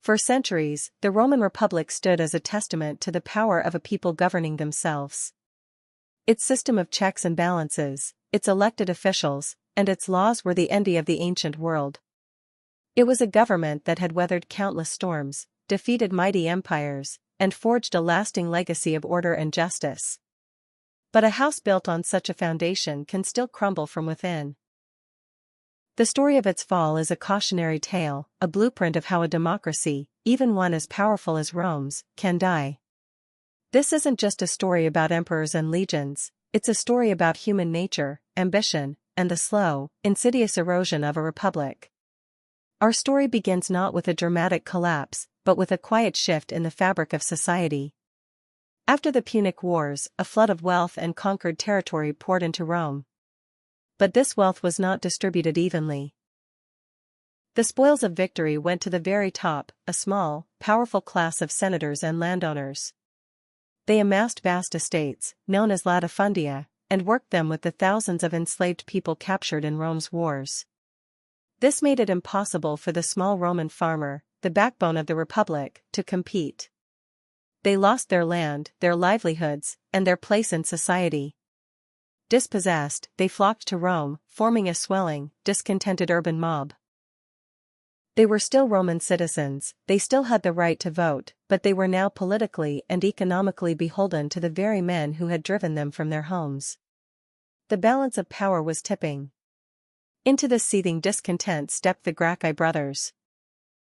For centuries, the Roman Republic stood as a testament to the power of a people governing themselves. Its system of checks and balances, its elected officials, and its laws were the envy of the ancient world. It was a government that had weathered countless storms, defeated mighty empires, and forged a lasting legacy of order and justice. But a house built on such a foundation can still crumble from within. The story of its fall is a cautionary tale, a blueprint of how a democracy, even one as powerful as Rome's, can die. This isn't just a story about emperors and legions, it's a story about human nature, ambition, and the slow, insidious erosion of a republic. Our story begins not with a dramatic collapse, but with a quiet shift in the fabric of society. After the Punic Wars, a flood of wealth and conquered territory poured into Rome. But this wealth was not distributed evenly. The spoils of victory went to the very top, a small, powerful class of senators and landowners. They amassed vast estates, known as latifundia, and worked them with the thousands of enslaved people captured in Rome's wars. This made it impossible for the small Roman farmer, the backbone of the Republic, to compete. They lost their land, their livelihoods, and their place in society. Dispossessed, they flocked to Rome, forming a swelling, discontented urban mob. They were still Roman citizens, they still had the right to vote, but they were now politically and economically beholden to the very men who had driven them from their homes. The balance of power was tipping. Into this seething discontent stepped the Gracchi brothers.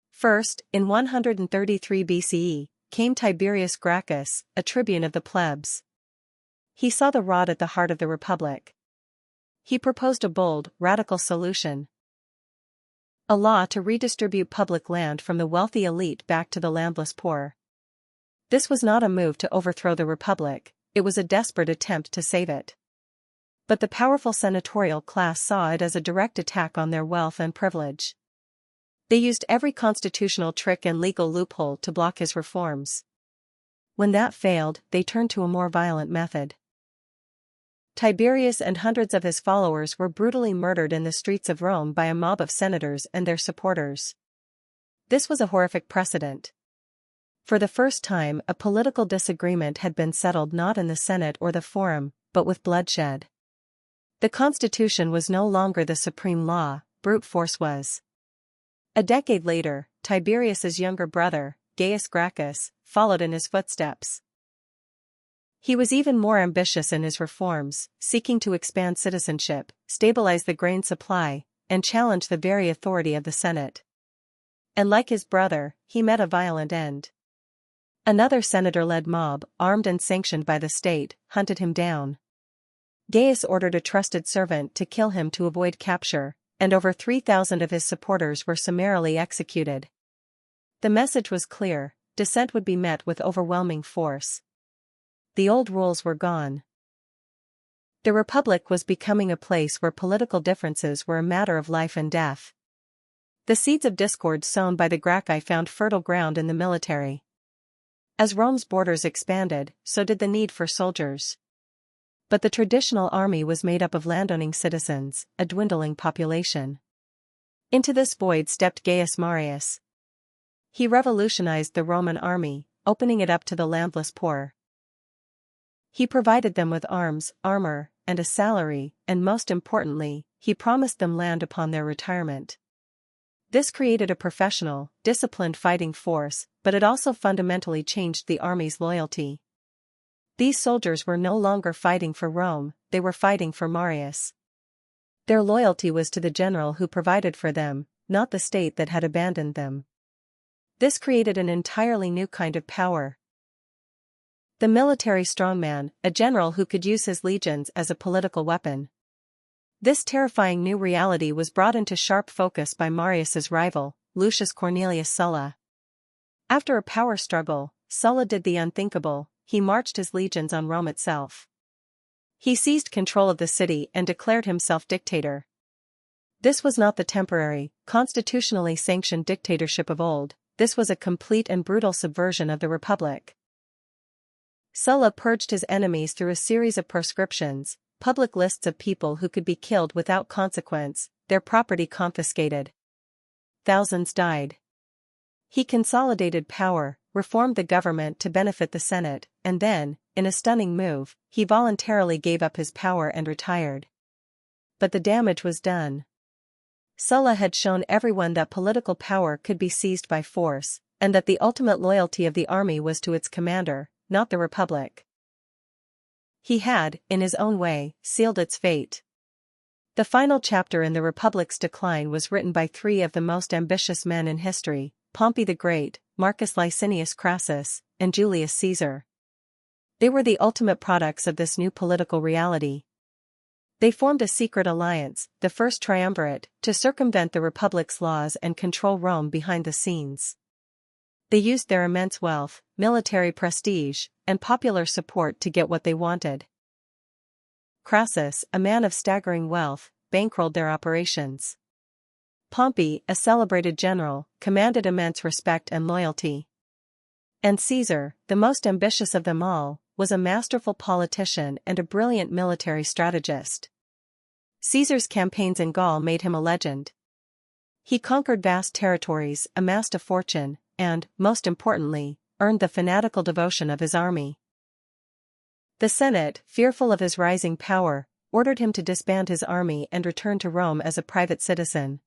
First, in 133 BCE, came Tiberius Gracchus, a tribune of the plebs. He saw the rot at the heart of the Republic. He proposed a bold, radical solution. A law to redistribute public land from the wealthy elite back to the landless poor. This was not a move to overthrow the Republic, it was a desperate attempt to save it. But the powerful senatorial class saw it as a direct attack on their wealth and privilege. They used every constitutional trick and legal loophole to block his reforms. When that failed, they turned to a more violent method. Tiberius and hundreds of his followers were brutally murdered in the streets of Rome by a mob of senators and their supporters. This was a horrific precedent. For the first time, a political disagreement had been settled not in the Senate or the Forum, but with bloodshed. The Constitution was no longer the supreme law, brute force was. A decade later, Tiberius's younger brother, Gaius Gracchus, followed in his footsteps. He was even more ambitious in his reforms, seeking to expand citizenship, stabilize the grain supply, and challenge the very authority of the Senate. And like his brother, he met a violent end. Another senator-led mob, armed and sanctioned by the state, hunted him down. Gaius ordered a trusted servant to kill him to avoid capture, and over 3,000 of his supporters were summarily executed. The message was clear: dissent would be met with overwhelming force. The old rules were gone. The Republic was becoming a place where political differences were a matter of life and death. The seeds of discord sown by the Gracchi found fertile ground in the military. As Rome's borders expanded, so did the need for soldiers. But the traditional army was made up of landowning citizens, a dwindling population. Into this void stepped Gaius Marius. He revolutionized the Roman army, opening it up to the landless poor. He provided them with arms, armor, and a salary, and most importantly, he promised them land upon their retirement. This created a professional, disciplined fighting force, but it also fundamentally changed the army's loyalty. These soldiers were no longer fighting for Rome, they were fighting for Marius. Their loyalty was to the general who provided for them, not the state that had abandoned them. This created an entirely new kind of power. The military strongman, a general who could use his legions as a political weapon. This terrifying new reality was brought into sharp focus by Marius's rival, Lucius Cornelius Sulla. After a power struggle, Sulla did the unthinkable: he marched his legions on Rome itself. He seized control of the city and declared himself dictator. This was not the temporary, constitutionally sanctioned dictatorship of old, this was a complete and brutal subversion of the Republic. Sulla purged his enemies through a series of proscriptions, public lists of people who could be killed without consequence, their property confiscated. Thousands died. He consolidated power, reformed the government to benefit the Senate, and then, in a stunning move, he voluntarily gave up his power and retired. But the damage was done. Sulla had shown everyone that political power could be seized by force, and that the ultimate loyalty of the army was to its commander, not the republic. He had, in his own way, sealed its fate. The final chapter in the republic's decline was written by three of the most ambitious men in history: Pompey the Great, Marcus Licinius Crassus, and Julius Caesar. They were the ultimate products of this new political reality. They formed a secret alliance, the First Triumvirate, to circumvent the Republic's laws and control Rome behind the scenes. They used their immense wealth, military prestige, and popular support to get what they wanted. Crassus, a man of staggering wealth, bankrolled their operations. Pompey, a celebrated general, commanded immense respect and loyalty. And Caesar, the most ambitious of them all, was a masterful politician and a brilliant military strategist. Caesar's campaigns in Gaul made him a legend. He conquered vast territories, amassed a fortune, and, most importantly, earned the fanatical devotion of his army. The Senate, fearful of his rising power, ordered him to disband his army and return to Rome as a private citizen.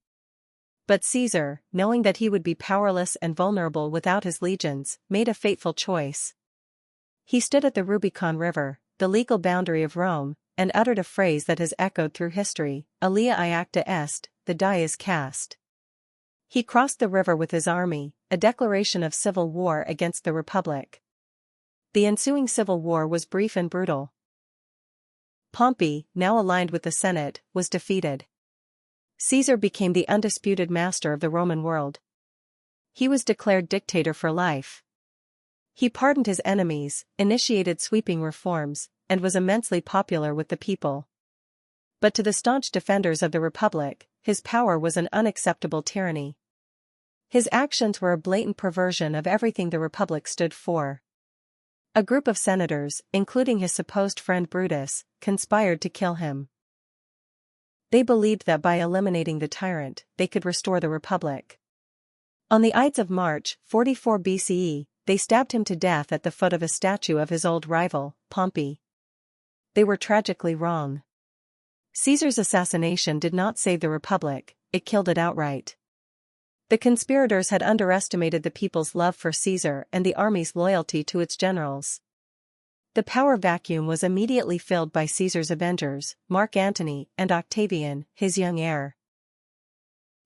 But Caesar, knowing that he would be powerless and vulnerable without his legions, made a fateful choice. He stood at the Rubicon River, the legal boundary of Rome, and uttered a phrase that has echoed through history: "Alia iacta est," the die is cast. He crossed the river with his army, a declaration of civil war against the Republic. The ensuing civil war was brief and brutal. Pompey, now aligned with the Senate, was defeated. Caesar became the undisputed master of the Roman world. He was declared dictator for life. He pardoned his enemies, initiated sweeping reforms, and was immensely popular with the people. But to the staunch defenders of the Republic, his power was an unacceptable tyranny. His actions were a blatant perversion of everything the Republic stood for. A group of senators, including his supposed friend Brutus, conspired to kill him. They believed that by eliminating the tyrant, they could restore the Republic. On the Ides of March, 44 BCE, they stabbed him to death at the foot of a statue of his old rival, Pompey. They were tragically wrong. Caesar's assassination did not save the Republic, it killed it outright. The conspirators had underestimated the people's love for Caesar and the army's loyalty to its generals. The power vacuum was immediately filled by Caesar's avengers, Mark Antony and Octavian, his young heir.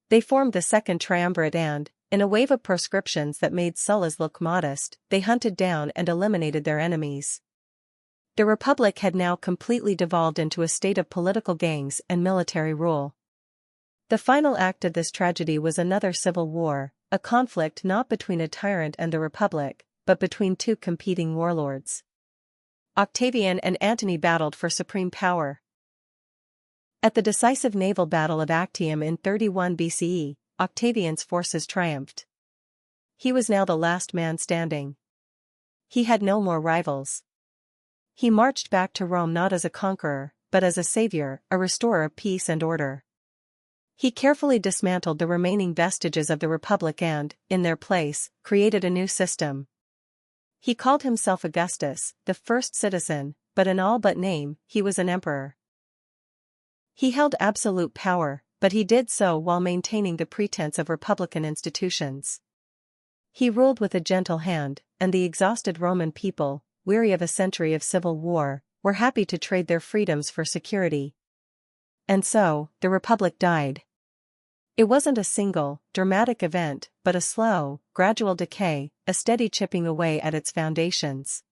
They formed the Second Triumvirate and, in a wave of proscriptions that made Sulla's look modest, they hunted down and eliminated their enemies. The Republic had now completely devolved into a state of political gangs and military rule. The final act of this tragedy was another civil war, a conflict not between a tyrant and the Republic, but between two competing warlords. Octavian and Antony battled for supreme power. At the decisive naval battle of Actium in 31 BCE, Octavian's forces triumphed. He was now the last man standing. He had no more rivals. He marched back to Rome not as a conqueror, but as a savior, a restorer of peace and order. He carefully dismantled the remaining vestiges of the Republic and, in their place, created a new system. He called himself Augustus, the first citizen, but in all but name, he was an emperor. He held absolute power, but he did so while maintaining the pretense of republican institutions. He ruled with a gentle hand, and the exhausted Roman people, weary of a century of civil war, were happy to trade their freedoms for security. And so, the Republic died. It wasn't a single, dramatic event, but a slow, gradual decay, a steady chipping away at its foundations.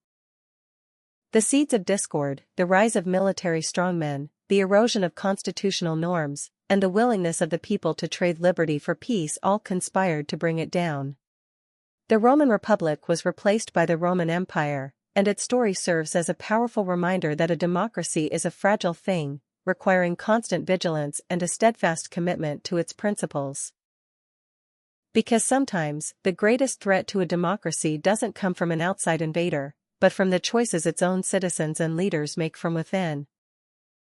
The seeds of discord, the rise of military strongmen, the erosion of constitutional norms, and the willingness of the people to trade liberty for peace all conspired to bring it down. The Roman Republic was replaced by the Roman Empire, and its story serves as a powerful reminder that a democracy is a fragile thing, requiring constant vigilance and a steadfast commitment to its principles. Because sometimes, the greatest threat to a democracy doesn't come from an outside invader, but from the choices its own citizens and leaders make from within.